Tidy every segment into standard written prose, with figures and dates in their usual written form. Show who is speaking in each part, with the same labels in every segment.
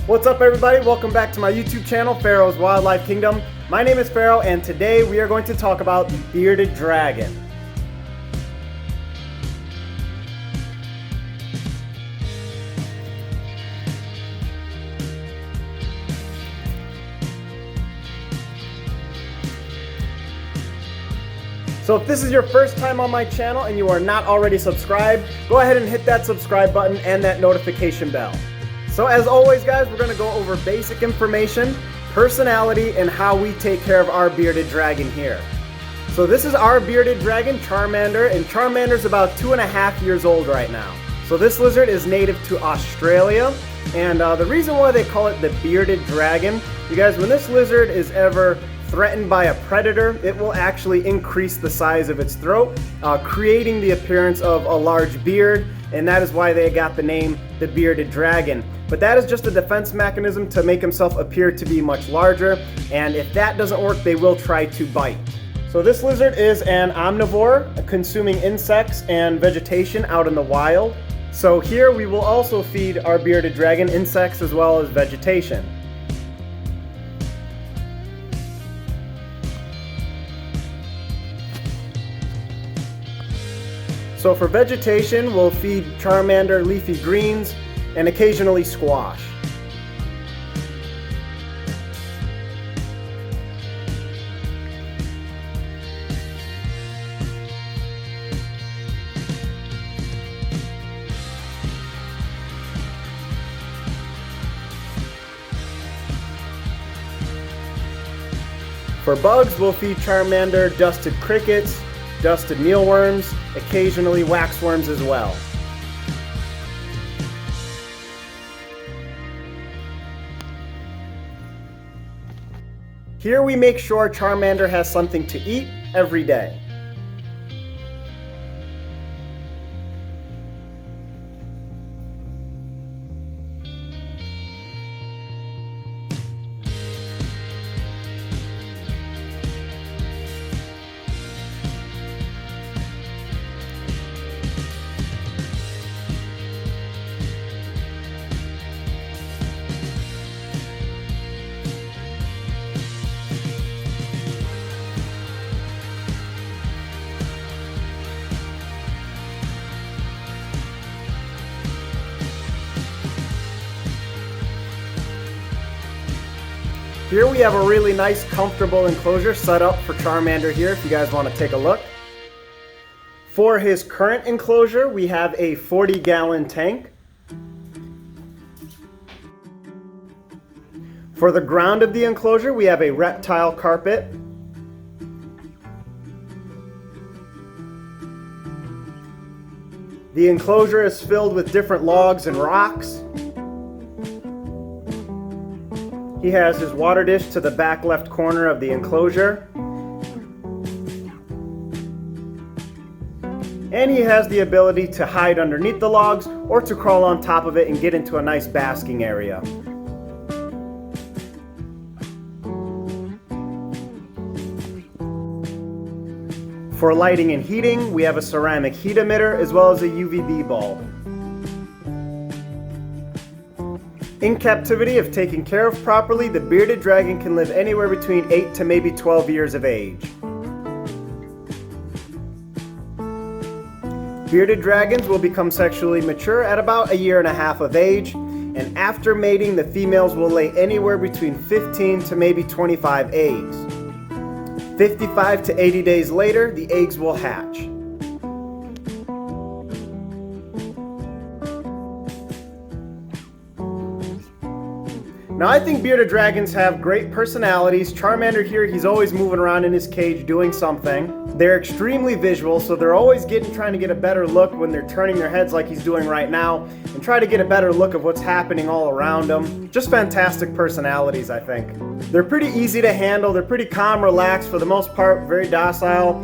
Speaker 1: What's up everybody? Welcome back to my YouTube channel, Pharaoh's Wildlife Kingdom. My name is Pharaoh and today we are going to talk about the bearded dragon. So if this is your first time on my channel and you are not already subscribed, go ahead and hit that subscribe button and that notification bell. So as always guys, we're going to go over basic information, personality, and how we take care of our bearded dragon here. So this is our bearded dragon, Charmander, and Charmander's about 2.5 years old right now. So this lizard is native to Australia, and the reason why they call it the bearded dragon, you guys, when this lizard is ever threatened by a predator, it will actually increase the size of its throat, creating the appearance of a large beard, and that is why they got the name the bearded dragon. But that is just a defense mechanism to make himself appear to be much larger, and if that doesn't work, they will try to bite. So this lizard is an omnivore, consuming insects and vegetation out in the wild. So here we will also feed our bearded dragon insects as well as vegetation. So for vegetation, we'll feed Charmander leafy greens and occasionally squash. For bugs, we'll feed Charmander dusted crickets, dusted mealworms, occasionally waxworms as well. Here we make sure Charmander has something to eat every day. Here we have a really nice, comfortable enclosure set up for Charmander here, if you guys want to take a look. For his current enclosure, we have a 40-gallon tank. For the ground of the enclosure, we have a reptile carpet. The enclosure is filled with different logs and rocks. He has his water dish to the back left corner of the enclosure. And he has the ability to hide underneath the logs or to crawl on top of it and get into a nice basking area. For lighting and heating, we have a ceramic heat emitter as well as a UVB bulb. In captivity, if taken care of properly, the bearded dragon can live anywhere between 8 to maybe 12 years of age. Bearded dragons will become sexually mature at about 1.5 years of age, and after mating, the females will lay anywhere between 15 to maybe 25 eggs. 55 to 80 days later, the eggs will hatch. Now I think bearded dragons have great personalities. Charmander here, he's always moving around in his cage doing something. They're extremely visual, so they're always trying to get a better look when they're turning their heads like he's doing right now, and try to get a better look of what's happening all around them. Just fantastic personalities, I think. They're pretty easy to handle. They're pretty calm, relaxed, for the most part, very docile.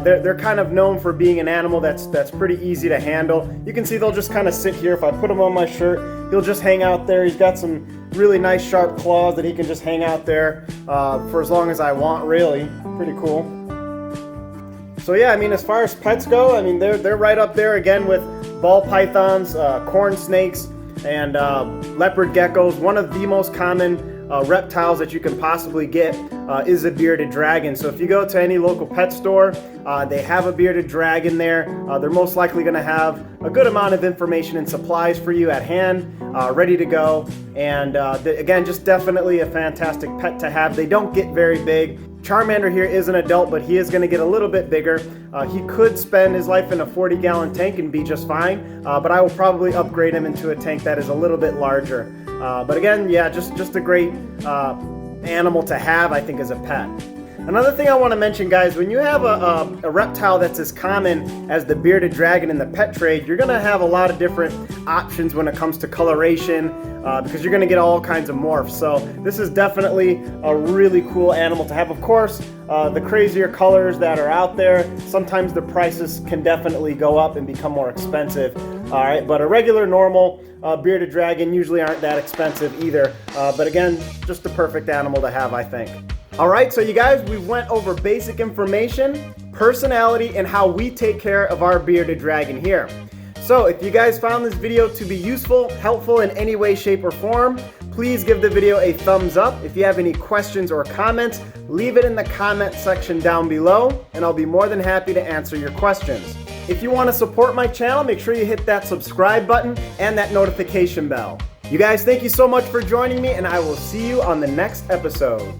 Speaker 1: They're kind of known for being an animal that's pretty easy to handle. You can see they'll just kind of sit here. If I put him on my shirt, he'll just hang out there. He's got some really nice sharp claws that he can just hang out there for as long as I want, really. Pretty cool. So yeah, I mean, as far as pets go, I mean, they're right up there again with ball pythons, corn snakes, and leopard geckos. One of the most common reptiles that you can possibly get is a bearded dragon. So if you go to any local pet store, they have a bearded dragon there. They're most likely going to have a good amount of information and supplies for you at hand, ready to go. And again, just definitely a fantastic pet to have. They don't get very big. Charmander here is an adult, but he is going to get a little bit bigger. He could spend his life in a 40-gallon tank and be just fine, but I will probably upgrade him into a tank that is a little bit larger. But again, yeah, just a great animal to have, I think, as a pet. Another thing I want to mention, guys, when you have a reptile that's as common as the bearded dragon in the pet trade, you're going to have a lot of different options when it comes to coloration, because you're going to get all kinds of morphs. So this is definitely a really cool animal to have. Of course, the crazier colors that are out there, sometimes the prices can definitely go up and become more expensive. All right, but a regular, normal bearded dragon usually aren't that expensive either. But again, just the perfect animal to have, I think. All right, so you guys, we went over basic information, personality, and how we take care of our bearded dragon here. So if you guys found this video to be useful, helpful in any way, shape, or form, please give the video a thumbs up. If you have any questions or comments, leave it in the comment section down below, and I'll be more than happy to answer your questions. If you want to support my channel, make sure you hit that subscribe button and that notification bell. You guys, thank you so much for joining me, and I will see you on the next episode.